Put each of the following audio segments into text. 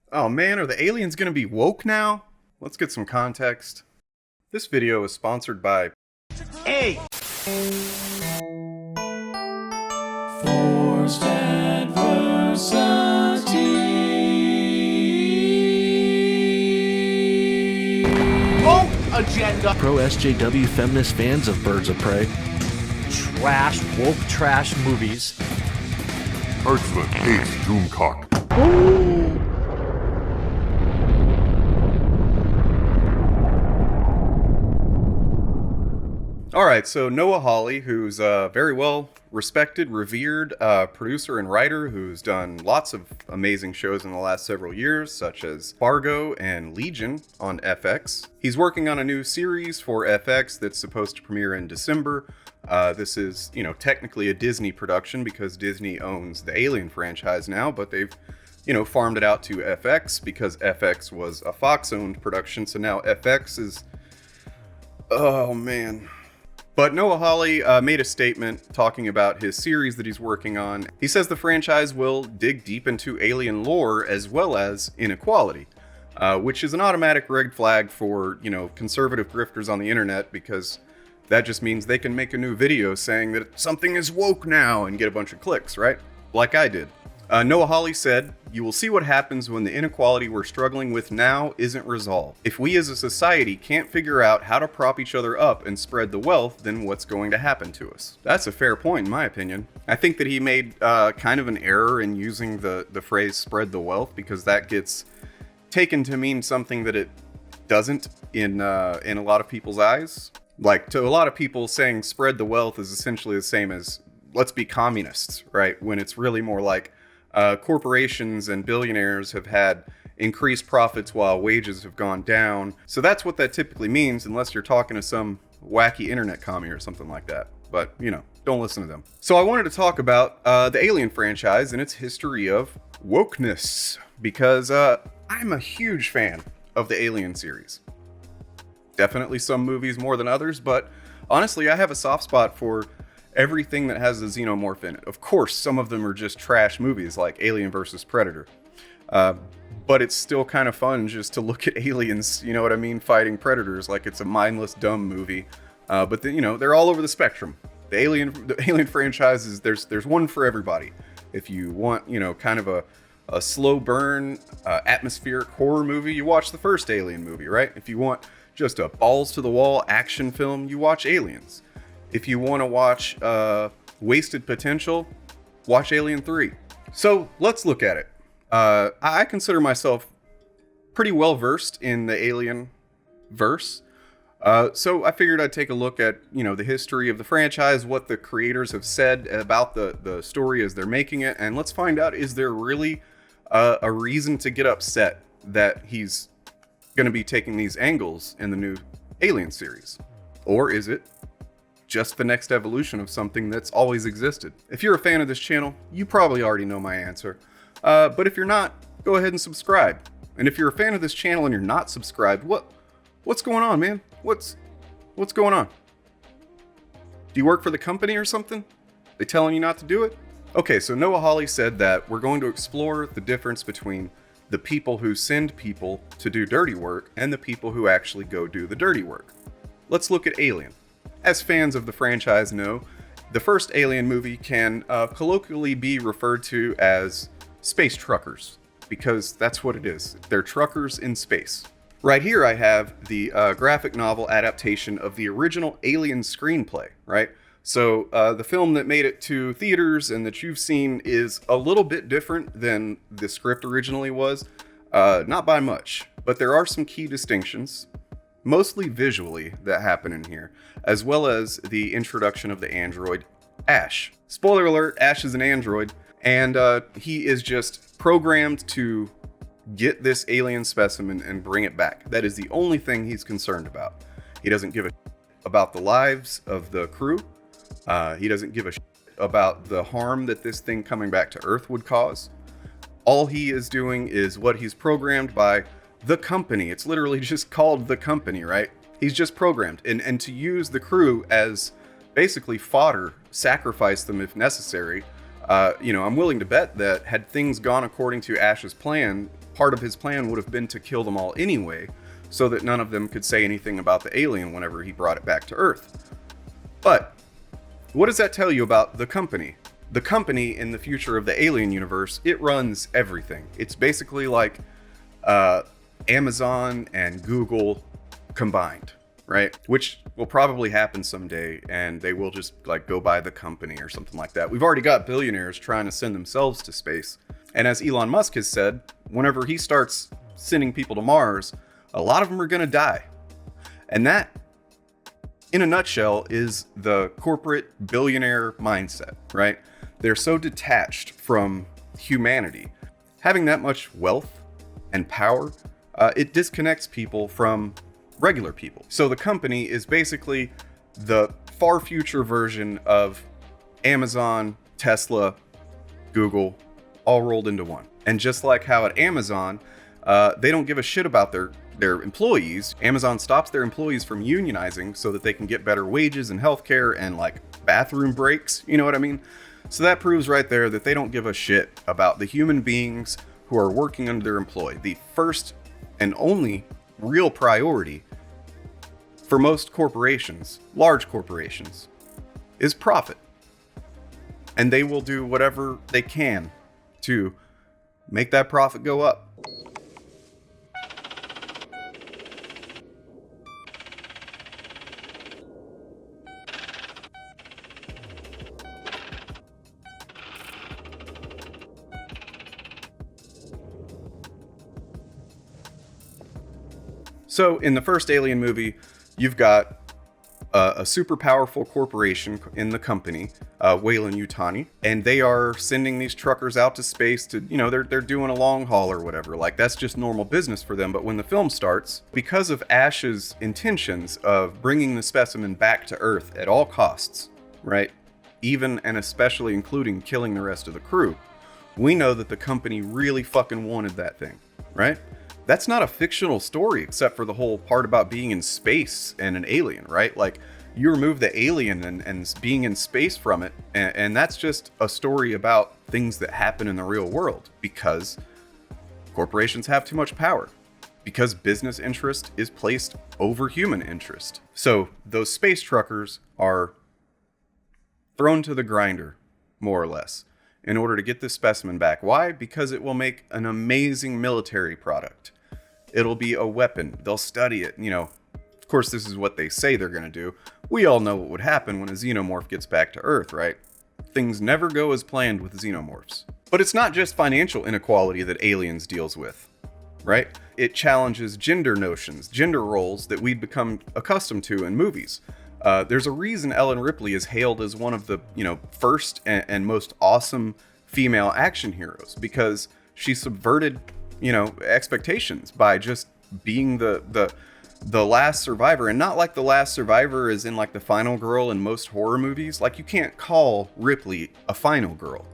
Oh man, are the aliens gonna be woke now? Let's get some context. This video is sponsored by Hey! Forced adversity. Woke agenda! Pro SJW feminist fans of Birds of Prey. Trash, woke trash movies. Hertzman hates Doomcock. Alright, so Noah Hawley, who's a very well respected, revered producer and writer who's done lots of amazing shows in the last several years, such as Fargo and Legion on FX. He's working on a new series for FX that's supposed to premiere in December. This is, technically a Disney production because Disney owns the Alien franchise now, but they've, farmed it out to FX because FX was a Fox-owned production, so now FX is... Oh, man. But Noah Hawley made a statement talking about his series that he's working on. He says the franchise will dig deep into alien lore as well as inequality, which is an automatic red flag for, conservative grifters on the internet, because that just means they can make a new video saying that something is woke now and get a bunch of clicks, right? Like I did. Noah Hawley said, "You will see what happens when the inequality we're struggling with now isn't resolved. If we as a society can't figure out how to prop each other up and spread the wealth, then what's going to happen to us?" That's a fair point in my opinion. I think that he made kind of an error in using the phrase spread the wealth, because that gets taken to mean something that it doesn't in a lot of people's eyes. Like, to a lot of people, saying spread the wealth is essentially the same as let's be communists, right? When it's really more like corporations and billionaires have had increased profits while wages have gone down. So that's what that typically means, unless you're talking to some wacky internet commie or something like that. But, don't listen to them. So I wanted to talk about the Alien franchise and its history of wokeness, because I'm a huge fan of the Alien series. Definitely some movies more than others, but honestly, I have a soft spot for everything that has a xenomorph in it. Of course, some of them are just trash movies like Alien vs. Predator. But it's still kind of fun just to look at aliens, fighting predators like it's a mindless, dumb movie. But then, they're all over the spectrum. The Alien franchises, there's one for everybody. If you want, kind of a slow burn, atmospheric horror movie, you watch the first Alien movie, right? If you want just a balls to the wall action film, you watch Aliens. If you want to watch wasted potential, watch Alien 3. So let's look at it. I consider myself pretty well versed in the Alien verse. So I figured I'd take a look at, the history of the franchise, what the creators have said about the story as they're making it, and let's find out, is there really a reason to get upset that he's going to be taking these angles in the new Alien series? Or is it just the next evolution of something that's always existed? If you're a fan of this channel, you probably already know my answer. But if you're not, go ahead and subscribe. And if you're a fan of this channel and you're not subscribed, what's going on, man? What's going on? Do you work for the company or something? They telling you not to do it? Okay, so Noah Hawley said that we're going to explore the difference between the people who send people to do dirty work and the people who actually go do the dirty work. Let's look at Alien. As fans of the franchise know, the first Alien movie can colloquially be referred to as space truckers, because that's what it is. They're truckers in space. Right here I have the graphic novel adaptation of the original Alien screenplay, right? So the film that made it to theaters and that you've seen is a little bit different than the script originally was. Not by much, but there are some key distinctions, mostly visually, that happen in here, as well as the introduction of the android Ash. Spoiler alert, Ash is an android, and he is just programmed to get this alien specimen and bring it back. That is the only thing he's concerned about. He doesn't give a about the lives of the crew. He doesn't give a about the harm that this thing coming back to Earth would cause. All he is doing is what he's programmed by the company. It's literally just called the company, right? He's just programmed. And to use the crew as basically fodder, sacrifice them if necessary. I'm willing to bet that had things gone according to Ash's plan, part of his plan would have been to kill them all anyway, so that none of them could say anything about the alien whenever he brought it back to Earth. But what does that tell you about the company? The company in the future of the alien universe, it runs everything. It's basically like Amazon and Google combined, right? Which will probably happen someday, and they will just like go buy the company or something like that. We've already got billionaires trying to send themselves to space. And as Elon Musk has said, whenever he starts sending people to Mars, a lot of them are going to die. And that, in a nutshell, is the corporate billionaire mindset, right? They're so detached from humanity. Having that much wealth and power, it disconnects people from regular people. So the company is basically the far future version of Amazon, Tesla, Google, all rolled into one. And just like how at Amazon, they don't give a shit about their employees. Amazon stops their employees from unionizing so that they can get better wages and healthcare and like bathroom breaks, you know what I mean? So that proves right there that they don't give a shit about the human beings who are working under their employ. The first and only real priority for most corporations, large corporations, is profit. And they will do whatever they can to make that profit go up. So in the first Alien movie, you've got a super powerful corporation in the company, Weyland-Yutani, and they are sending these truckers out to space to, you know, they're doing a long haul or whatever. Like, that's just normal business for them. But when the film starts, because of Ash's intentions of bringing the specimen back to Earth at all costs, right? Even and especially including killing the rest of the crew, we know that the company really fucking wanted that thing, right? That's not a fictional story, except for the whole part about being in space and an alien, right? Like, you remove the alien and being in space from it, and that's just a story about things that happen in the real world, because corporations have too much power, because business interest is placed over human interest. So those space truckers are thrown to the grinder, more or less, in order to get this specimen back. Why? Because it will make an amazing military product. It'll be a weapon. They'll study it. You know, of course, this is what they say they're going to do. We all know what would happen when a xenomorph gets back to Earth, right? Things never go as planned with xenomorphs. But it's not just financial inequality that Aliens deals with, right? It challenges gender notions, gender roles that we'd become accustomed to in movies. There's a reason Ellen Ripley is hailed as one of the, you know, first and most awesome female action heroes, because she subverted, you know, expectations by just being the last survivor. And not like the last survivor is in like the final girl in most horror movies. Like, you can't call Ripley a final girl,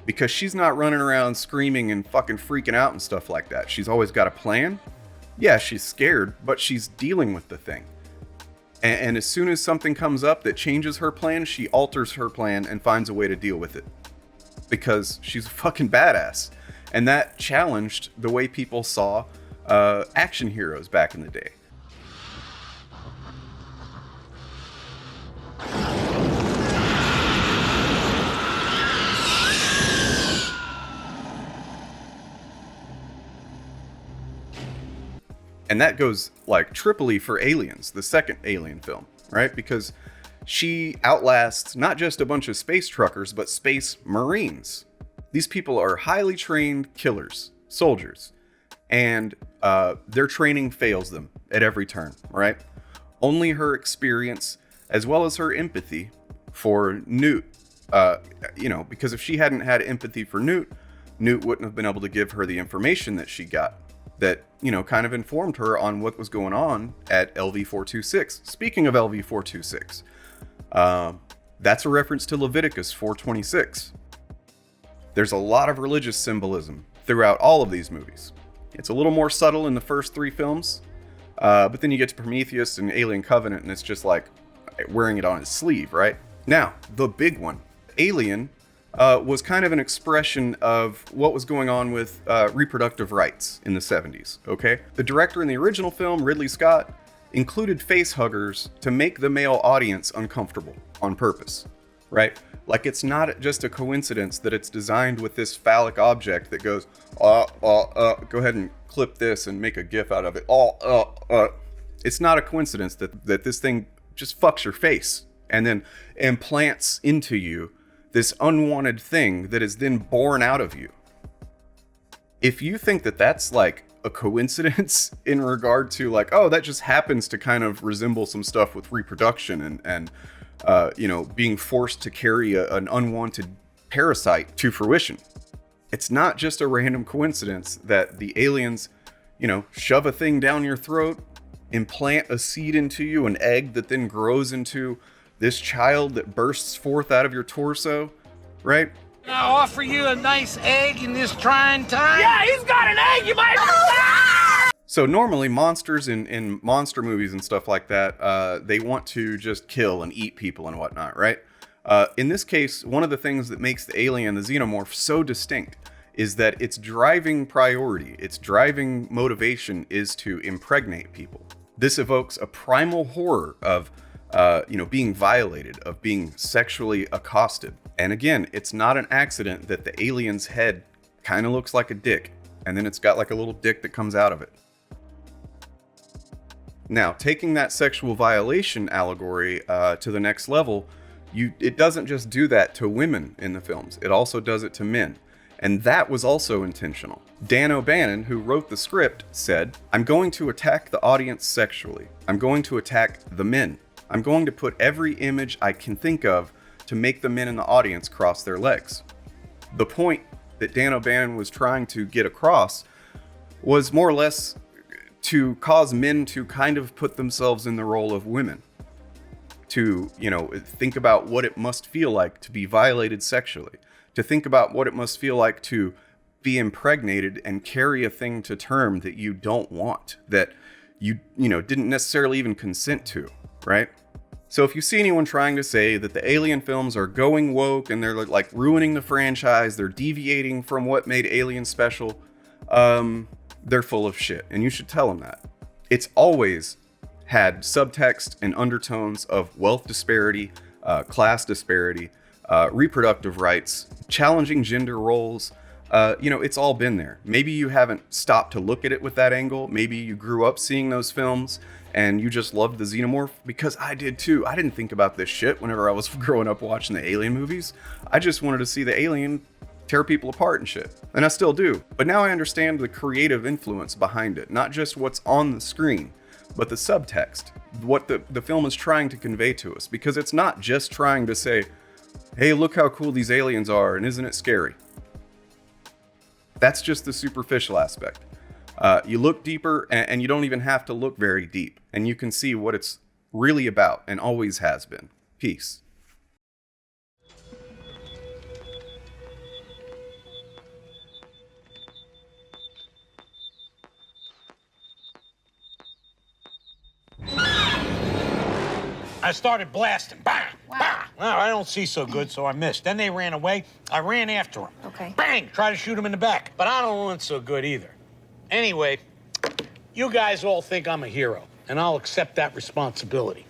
because she's not running around screaming and fucking freaking out and stuff like that. She's always got a plan. Yeah, she's scared, but she's dealing with the thing. And as soon as something comes up that changes her plan, she alters her plan and finds a way to deal with it, because she's a fucking badass. And that challenged the way people saw action heroes back in the day. And that goes like triply for Aliens, the second Alien film, right? Because she outlasts not just a bunch of space truckers, but space marines. These people are highly trained killers, soldiers, and their training fails them at every turn, right? Only her experience, as well as her empathy for Newt, you know, because if she hadn't had empathy for Newt, Newt wouldn't have been able to give her the information that she got, that, you know, kind of informed her on what was going on at LV-426. Speaking of LV-426, that's a reference to Leviticus 4:26. There's a lot of religious symbolism throughout all of these movies. It's a little more subtle in the first three films, but then you get to Prometheus and Alien Covenant, and it's just like wearing it on his sleeve, right? Now, the big one. Alien was kind of an expression of what was going on with reproductive rights in the 70s, okay? The director in the original film, Ridley Scott, included face huggers to make the male audience uncomfortable on purpose, right? Like, it's not just a coincidence that it's designed with this phallic object that goes, go ahead and clip this and make a gif out of it. It's not a coincidence that this thing just fucks your face and then implants into you this unwanted thing that is then born out of you. If you think that that's like a coincidence in regard to like, oh, that just happens to kind of resemble some stuff with reproduction and being forced to carry an unwanted parasite to fruition. It's not just a random coincidence that the aliens, shove a thing down your throat, implant a seed into you, an egg that then grows into this child that bursts forth out of your torso, right? I offer you a nice egg in this trying time. Yeah, he's got an egg, you might. So normally monsters in monster movies and stuff like that, they want to just kill and eat people and whatnot, right? In this case, one of the things that makes the alien, the xenomorph, so distinct is that its driving priority, its driving motivation is to impregnate people. This evokes a primal horror of being violated, of being sexually accosted. And again, it's not an accident that the alien's head kind of looks like a dick, and then it's got like a little dick that comes out of it. Now, taking that sexual violation allegory to the next level, it doesn't just do that to women in the films, it also does it to men. And that was also intentional. Dan O'Bannon, who wrote the script, said, "I'm going to attack the audience sexually. I'm going to attack the men. I'm going to put every image I can think of to make the men in the audience cross their legs." The point that Dan O'Bannon was trying to get across was more or less to cause men to kind of put themselves in the role of women. To, think about what it must feel like to be violated sexually. To think about what it must feel like to be impregnated and carry a thing to term that you don't want, that you didn't necessarily even consent to, right? So if you see anyone trying to say that the Alien films are going woke and they're like ruining the franchise, they're deviating from what made Alien special, they're full of shit, and you should tell them that. It's always had subtext and undertones of wealth disparity, class disparity, reproductive rights, challenging gender roles. It's all been there. Maybe you haven't stopped to look at it with that angle. Maybe you grew up seeing those films and you just loved the xenomorph, because I did too. I didn't think about this shit whenever I was growing up watching the Alien movies. I just wanted to see the alien tear people apart and shit. And I still do. But now I understand the creative influence behind it. Not just what's on the screen, but the subtext. What the film is trying to convey to us. Because it's not just trying to say, hey, look how cool these aliens are, and isn't it scary? That's just the superficial aspect. You look deeper, and you don't even have to look very deep, and you can see what it's really about, and always has been. Peace. I started blasting. Bang! Bang! Well, I don't see so good, so I missed. Then they ran away. I ran after them. Okay. Bang! Try to shoot him in the back. But I don't want so good either. Anyway, you guys all think I'm a hero, and I'll accept that responsibility.